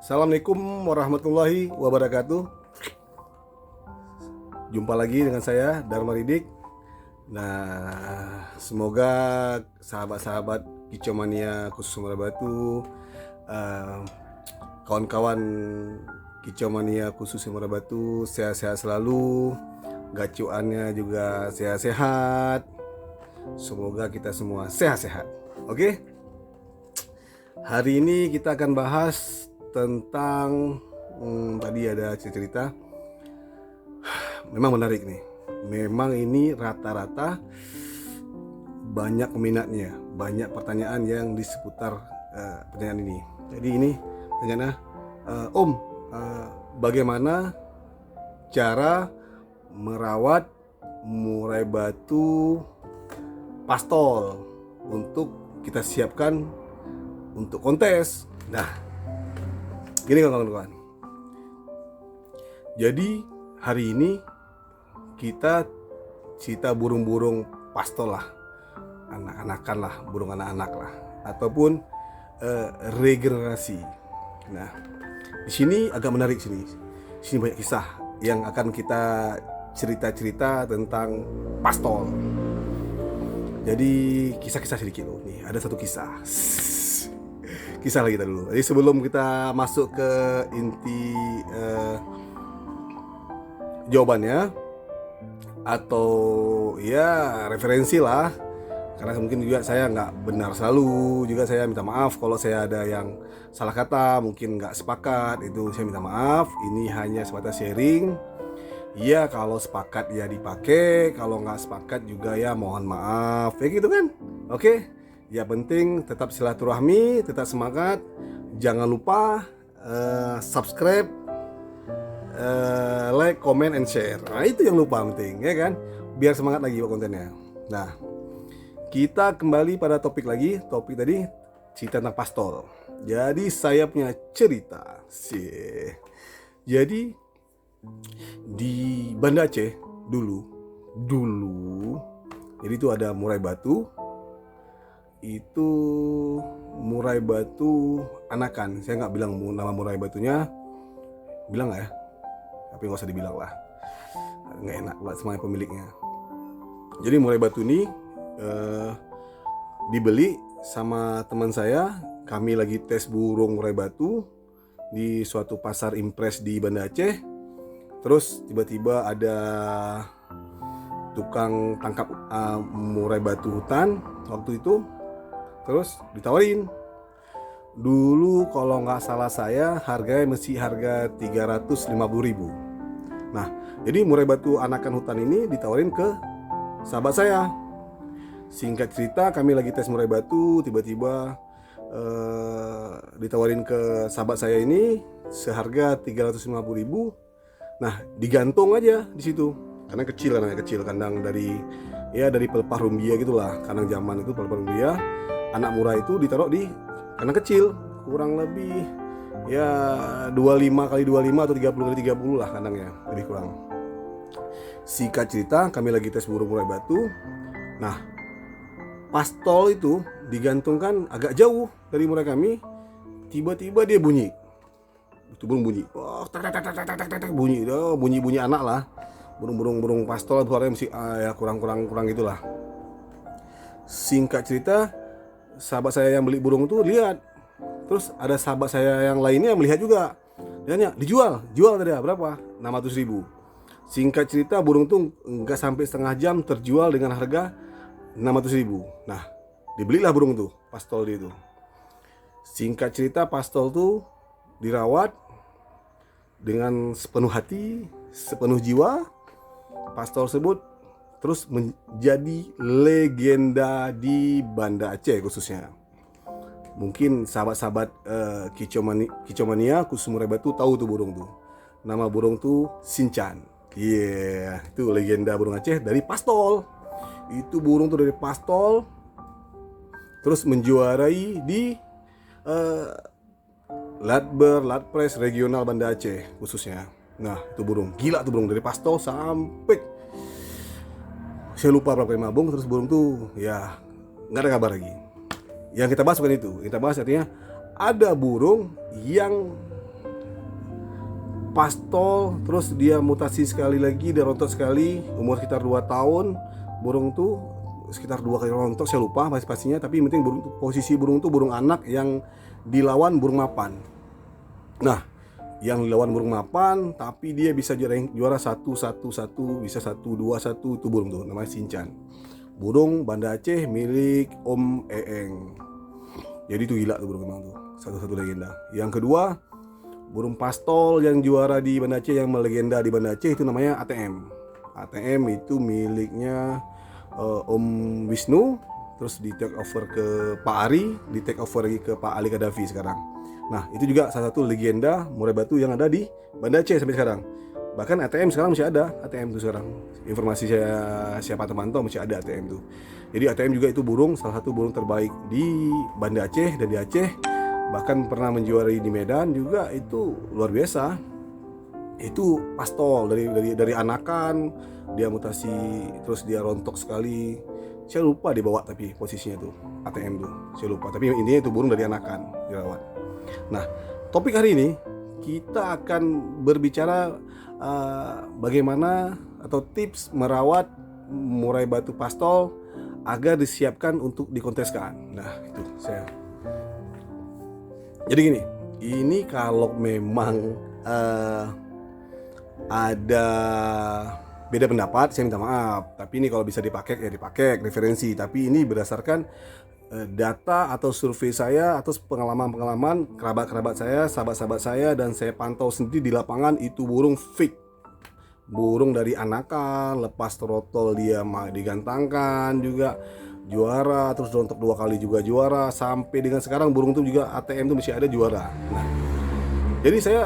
Assalamualaikum warahmatullahi wabarakatuh. Jumpa lagi dengan saya Dharma Ridik. Nah, semoga sahabat-sahabat Kicomania khusus Muara Batu, kawan-kawan Kicomania khusus Muara Batu sehat-sehat selalu, gacuannya juga sehat-sehat. Semoga kita semua sehat-sehat. Oke? Hari ini kita akan bahas tentang tadi ada cerita. Memang menarik nih. Memang ini rata-rata banyak peminatnya, banyak pertanyaan yang di seputar pertanyaan ini. Jadi ini pertanyaannya, Om, bagaimana cara merawat murai batu pastol untuk kita siapkan untuk kontes? Nah, gini kawan-kawan. Jadi hari ini kita cerita burung-burung pastol lah, anak-anakan lah, burung anak-anak lah, ataupun regenerasi. Nah, di sini agak menarik sini banyak kisah yang akan kita cerita-cerita tentang pastol. Jadi kisah-kisah sedikit loh. Nih ada satu kisah. Kisah lagi kita dulu. Jadi sebelum kita masuk ke inti jawabannya atau ya referensi lah, karena mungkin juga saya nggak benar selalu, juga saya minta maaf kalau saya ada yang salah kata, mungkin nggak sepakat, itu saya minta maaf. Ini hanya sebatas sharing. Ya kalau sepakat ya dipakai, kalau nggak sepakat juga ya mohon maaf, ya gitu kan. Oke, ya penting tetap silaturahmi, tetap semangat. Jangan lupa subscribe, like, comment, and share. Nah itu yang lupa penting, ya kan, biar semangat lagi buat kontennya. Nah, kita kembali pada topik lagi. Topik tadi cerita tentang pastol. Jadi saya punya cerita sih. Jadi di Banda Aceh dulu jadi itu ada murai batu. Itu murai batu anakan. Saya nggak bilang nama murai batunya, bilang nggak ya, tapi nggak usah dibilang lah, nggak enak buat semua pemiliknya. Jadi murai batu ini dibeli sama teman saya. Kami lagi tes burung murai batu di suatu pasar impres di Banda Aceh. Terus tiba-tiba ada tukang tangkap murai batu hutan waktu itu. Terus ditawarin. Dulu kalau nggak salah saya harganya masih harga 350.000. Nah, jadi murai batu anakan hutan ini ditawarin ke sahabat saya. Singkat cerita, kami lagi tes murai batu, tiba-tiba ditawarin ke sahabat saya ini seharga 350.000. Nah, digantung aja di situ. Karena kecil kandang dari pelepah rumbia gitulah. Kandang zaman itu pelepah rumbia. Anak murai itu ditaruh di kandang kecil, kurang lebih ya 25 kali 25 atau 30 kali 30 lah kandangnya, lebih kurang. Singkat cerita, kami lagi tes burung murai batu. Nah, pastol itu digantungkan agak jauh dari murai kami. Tiba-tiba dia bunyi. Itu burung bunyi, bunyi, bunyi anak lah, burung pastol suaranya mesti ya kurang gitulah. Singkat cerita, sahabat saya yang beli burung itu lihat, terus ada sahabat saya yang lainnya melihat juga. Dia nanya, jual tadi berapa? 600.000. Singkat cerita, burung tuh nggak sampai setengah jam terjual dengan harga 600.000. Nah, dibelilah burung tuh, pastol dia itu. Singkat cerita, pastol tuh dirawat dengan sepenuh hati, sepenuh jiwa. Pastol tersebut terus menjadi legenda di Banda Aceh khususnya. Mungkin sahabat-sahabat Kicomania khusus murai batu tahu tuh burung tuh. Nama burung tuh Sinchan. Itu legenda burung Aceh dari pastol. Itu burung tuh dari pastol terus menjuarai di Latpres regional Banda Aceh khususnya. Nah, itu burung gila tuh, burung dari pastol sampai saya lupa berapa kali mabung. Terus burung tuh ya nggak ada kabar lagi. Yang kita bahas bukan itu. Yang kita bahas artinya ada burung yang pastol, terus dia mutasi sekali lagi, dia rontok sekali, umur sekitar 2 tahun. Burung tuh sekitar 2 kali rontok, saya lupa pastinya, tapi yang penting posisi burung tuh burung anak yang dilawan burung mapan. Nah, yang dilawan burung mapan tapi dia bisa juara 1-1-1, bisa 1-2-1, itu burung tuh namanya Sinchan. Burung Banda Aceh milik Om Eeng. Jadi itu gila tuh burung memang tuh, satu-satu legenda. Yang kedua, burung pastol yang juara di Banda Aceh, yang melegenda di Banda Aceh, itu namanya ATM. ATM itu miliknya Om Wisnu, terus di take over ke Pak Ari, di take over lagi ke Pak Ali Kadafi sekarang. Nah, itu juga salah satu legenda murai batu yang ada di Banda Aceh sampai sekarang. Bahkan ATM sekarang masih ada, ATM itu sekarang. Informasi siapa teman tahu masih ada ATM itu. Jadi ATM juga itu burung, salah satu burung terbaik di Banda Aceh dan di Aceh. Bahkan pernah menjuarai di Medan juga, itu luar biasa. Itu pastol dari anakan, dia mutasi, terus dia rontok sekali. Saya lupa dibawa tapi posisinya tuh ATM tuh, saya lupa. Tapi intinya itu burung dari anakan dirawat. Nah, topik hari ini kita akan berbicara bagaimana atau tips merawat murai batu pastol agar disiapkan untuk dikonteskan. Nah, itu saya. Jadi gini, ini kalau memang ada beda pendapat, saya minta maaf. Tapi ini kalau bisa dipakai ya dipakai referensi. Tapi ini berdasarkan data atau survei saya atau pengalaman kerabat-kerabat saya, sahabat-sahabat saya, dan saya pantau sendiri di lapangan. Itu burung fix, burung dari anakan, lepas trotol dia digantangkan juga juara, terus rontok 2 kali juga juara, sampai dengan sekarang burung itu juga ATM itu masih ada juara. Nah, jadi saya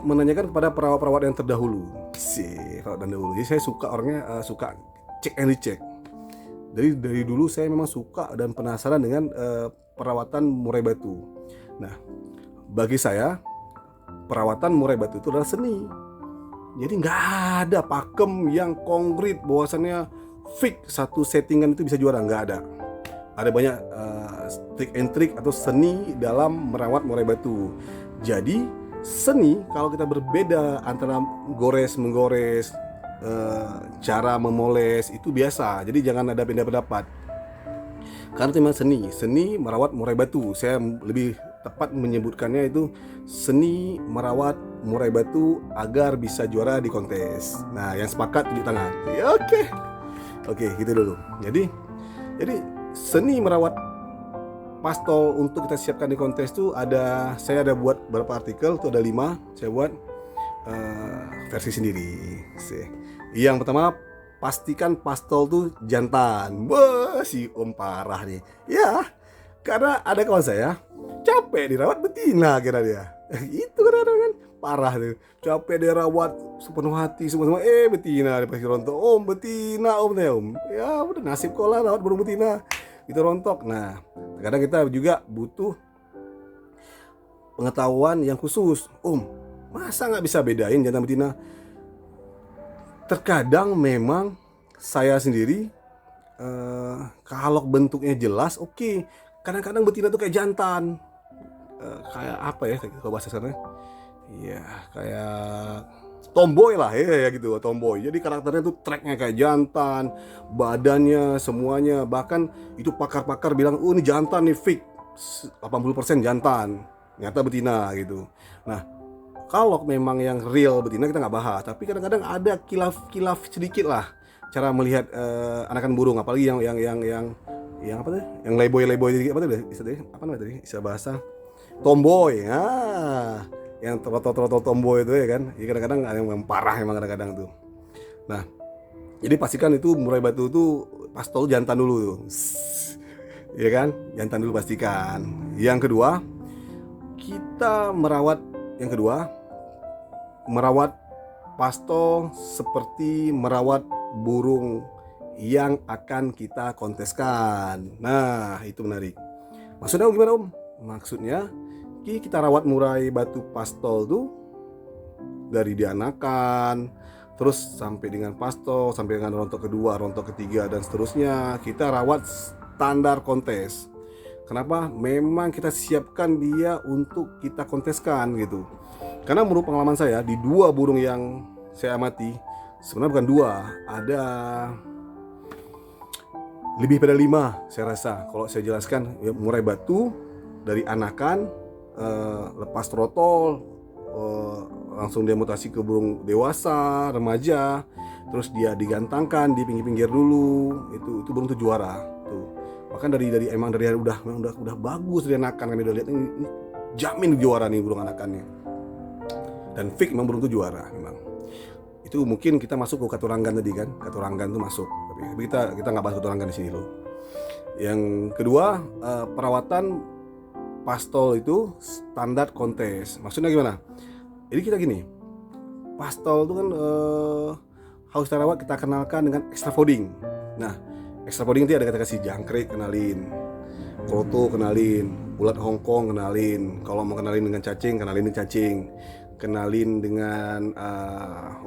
menanyakan kepada perawat-perawat yang terdahulu, Jadi saya suka orangnya suka cek and recheck. Dari dulu saya memang suka dan penasaran dengan perawatan murai batu. Nah, bagi saya perawatan murai batu itu adalah seni. Jadi nggak ada pakem yang konkret bahwasannya fix satu settingan itu bisa juara, nggak ada. Ada banyak trik and trik atau seni dalam merawat murai batu. Jadi seni kalau kita berbeda antara menggores, cara memoles itu biasa. Jadi jangan ada beda pendapat. Karena itu memang seni merawat murai batu. Saya lebih tepat menyebutkannya itu seni merawat murai batu agar bisa juara di kontes. Nah, yang sepakat tunjuk tangan. Ya, oke, gitu dulu. Jadi seni merawat pastol untuk kita siapkan di kontes tuh saya ada buat beberapa artikel tuh, ada 5 saya buat versi sendiri. Yang pertama, pastikan pastol tuh jantan. Wah, si Om parah nih. Ya, karena ada kawan saya capek dirawat betina kira dia. Itu kan parah tuh. Capek dirawat sepenuh hati semua betina dia pasti rontok. Om betina om. Ya udah nasib kau lah rawat burung betina. Itu rontok. Nah, kadang kita juga butuh pengetahuan yang khusus. Om, masa nggak bisa bedain jantan betina? Terkadang memang saya sendiri kalau bentuknya jelas oke. Kadang-kadang betina tuh kayak jantan, kayak apa ya kalau bahasa sekarang? Iya, kayak tomboy lah ya gitu, tomboy. Jadi karakternya tuh tracknya kayak jantan, badannya semuanya, bahkan itu pakar-pakar bilang ini jantan nih fix 80% jantan, ternyata betina gitu. Nah, kalau memang yang real betina kita nggak bahas, tapi kadang-kadang ada kilaf sedikit lah cara melihat anakan burung, apalagi yang apa tuh, yang leboy apa tuh apa namanya tadi istilah bahasa tomboy. Nah, yang trotol tomboy itu ya kan, ya kadang-kadang ada yang parah emang kadang-kadang tuh. Nah, jadi pastikan itu murai batu tuh pastol jantan dulu tuh, ya kan, jantan dulu pastikan. Yang kedua, kita merawat pastol seperti merawat burung yang akan kita konteskan. Nah, itu menarik. Maksudnya gimana Om? Maksudnya kita rawat murai batu pastol tuh dari dianakan, terus sampai dengan pastol, sampai dengan rontok kedua, rontok ketiga, dan seterusnya. Kita rawat standar kontes. Kenapa? Memang kita siapkan dia untuk kita konteskan gitu. Karena menurut pengalaman saya di 2 burung yang saya amati, sebenarnya bukan 2, ada lebih pada 5 saya rasa. Kalau saya jelaskan, ya, murai batu dari anakan, lepas trotol, langsung dia mutasi ke burung dewasa, remaja, terus dia digantangkan di pinggir-pinggir dulu. Itu burung tuh juara tuh. Bahkan dari emang dari udah bagus dari anakan, kami udah lihat ini jamin juara nih burung anakannya. Dan fix memang burung tuh juara memang. Itu mungkin kita masuk ke Katuranggan tadi kan. Katuranggan tuh masuk. Tapi kita nggak bahas Katuranggan di sini loh. Yang kedua, perawatan pastol itu standar kontes. Maksudnya gimana? Jadi kita gini, pastol itu kan harus terawat, kita kenalkan dengan extra fooding. Nah, extra fooding itu ada kata kasih jangkrik kenalin, kroto kenalin, ulat Hongkong kenalin. Kalau mau kenalin dengan cacing, kenalin dengan cacing. Kenalin dengan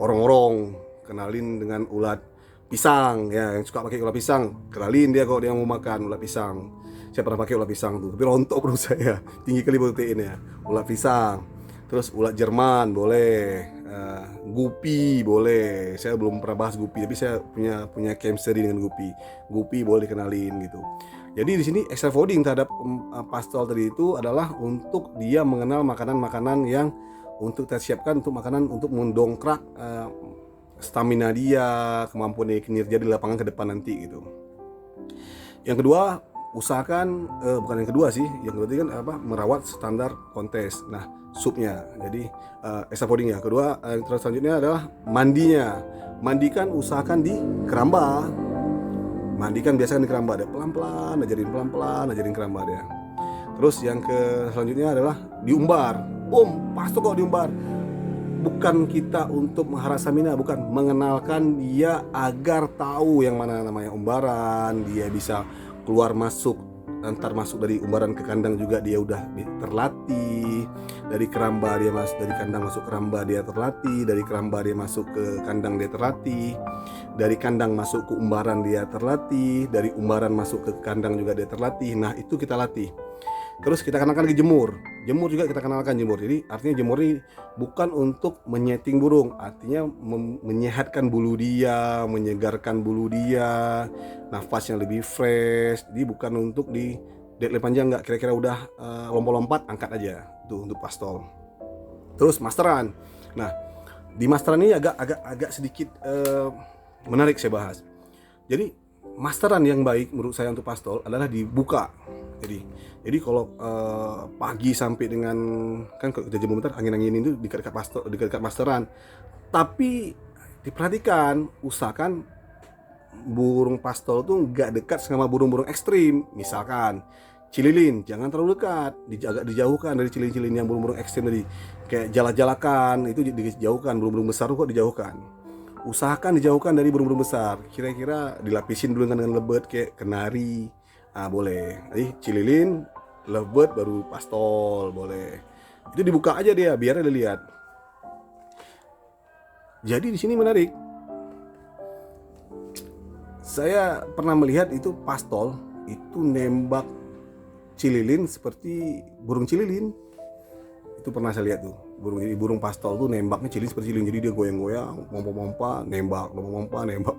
orong-orong, kenalin dengan ulat pisang ya, yang suka pakai ulat pisang, kenalin dia kalau dia mau makan ulat pisang. Saya pernah pakai ulat pisang tuh, tapi rontok perut saya, tinggi kali proteinnya. Ulat pisang, terus ulat Jerman boleh, gupi boleh. Saya belum pernah bahas gupi, tapi saya punya chemistry dengan gupi boleh kenalin gitu. Jadi di sini extra fooding terhadap pastol tadi itu adalah untuk dia mengenal makanan-makanan yang untuk kita siapkan untuk makanan untuk mendongkrak stamina dia, kemampuan dia kinerja di lapangan ke depan nanti gitu. Yang kedua, usahakan bukan yang kedua sih, yang kedua kan merawat standar kontes. Nah, supnya. Jadi extra fooding ya. Kedua, terus selanjutnya adalah mandinya. Mandikan usahakan di keramba. Mandikan biasanya di keramba, dia pelan-pelan ajarin keramba dia. Terus yang selanjutnya adalah diumbar. Pastol kok diumbar. Bukan kita untuk menghara stamina, bukan, mengenalkan dia agar tahu yang mana namanya umbaran, dia bisa keluar masuk, antar masuk dari umbaran ke kandang juga dia udah terlatih. Dari keramba dia dari kandang masuk keramba dia terlatih, dari keramba dia masuk ke kandang dia terlatih, dari kandang masuk ke umbaran dia terlatih, dari umbaran masuk ke kandang juga dia terlatih. Nah, itu kita latih. Terus kita kenalkan lagi jemur juga kita kenalkan jemur. Jadi artinya jemur ini bukan untuk menyeting burung, artinya menyehatkan bulu dia, menyegarkan bulu dia, nafasnya lebih fresh. Jadi bukan untuk di deadline panjang, nggak, kira-kira udah lompat-lompat angkat aja tuh untuk pastol. Terus masteran. Nah, di masteran ini agak sedikit menarik saya bahas. Jadi masteran yang baik menurut saya untuk pastol adalah dibuka. Jadi kalau pagi sampai dengan, kan kalau kita jemur bentar, angin-angin itu dekat masteran. Tapi diperhatikan, usahakan burung pastol tuh nggak dekat sama burung-burung ekstrim. Misalkan cililin, jangan terlalu dekat, agak dijauhkan dari cililin yang burung-burung ekstrim tadi. Kayak jalak-jalakan itu dijauhkan, burung-burung besar kok dijauhkan. Usahakan dijauhkan dari burung-burung besar. Kira-kira dilapisin dulu dengan lebet kayak kenari. Boleh. Jadi cililin, lebet, baru pastol boleh. Itu dibuka aja dia biar dia lihat. Jadi di sini menarik. Saya pernah melihat itu pastol itu nembak cililin seperti burung cililin. Itu pernah saya lihat tuh. Burung pastol tuh nembaknya cililin seperti cililin. Jadi dia goyang-goyang, mompa-mompa, nembak.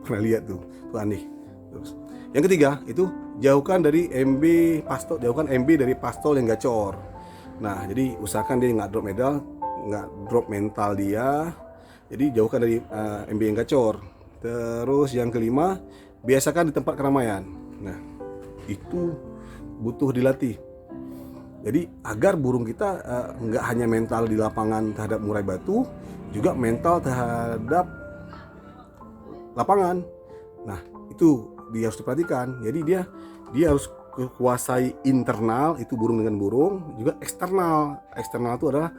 Pernah lihat tuh. Itu aneh. Terus yang ketiga itu jauhkan dari MB dari pastol yang gacor. Nah, jadi usahakan dia nggak drop mental dia. Jadi jauhkan dari MB yang gacor. Terus yang kelima, biasakan di tempat keramaian. Nah, itu butuh dilatih. Jadi agar burung kita nggak hanya mental di lapangan terhadap murai batu, juga mental terhadap lapangan. Nah, itu dia harus diperhatikan. Jadi dia harus kuasai internal, itu burung dengan burung, juga eksternal. Eksternal itu adalah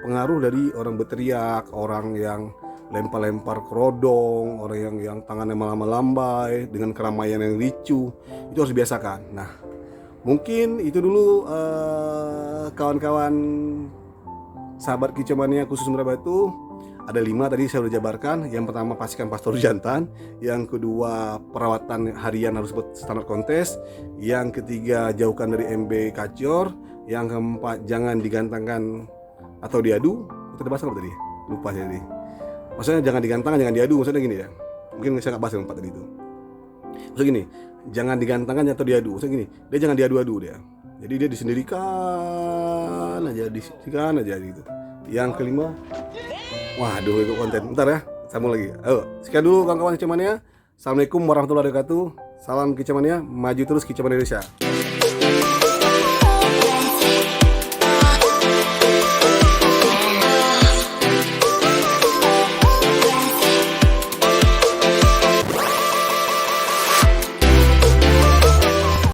pengaruh dari orang berteriak, orang yang lempar-lempar kerodong, orang yang tangannya melambai dengan keramaian yang ricu. Itu harus dibiasakan. Nah, mungkin itu dulu kawan-kawan sahabat Kicau Mania khusus murai batu. Ada 5 tadi saya sudah jabarkan. Yang pertama, pastikan pastol jantan. Yang kedua, perawatan harian harus standar kontes. Yang ketiga, jauhkan dari MB kacor. Yang keempat, jangan digantangkan atau diadu. Tadi bahas apa tadi? Lupa saya tadi. Maksudnya jangan digantangkan, jangan diadu. Maksudnya gini ya. Mungkin saya nggak bahas yang 4 tadi itu. Maksudnya gini, jangan digantangkan atau diadu. Maksudnya gini, dia jangan diadu-adu dia. Jadi dia disendirikan aja gitu. Yang kelima, waduh itu konten. Bentar ya, sambung lagi. Ayo, sekian dulu kawan-kawan Kicamania. Assalamualaikum warahmatullahi wabarakatuh. Salam Kicamania, maju terus Kicamania Indonesia.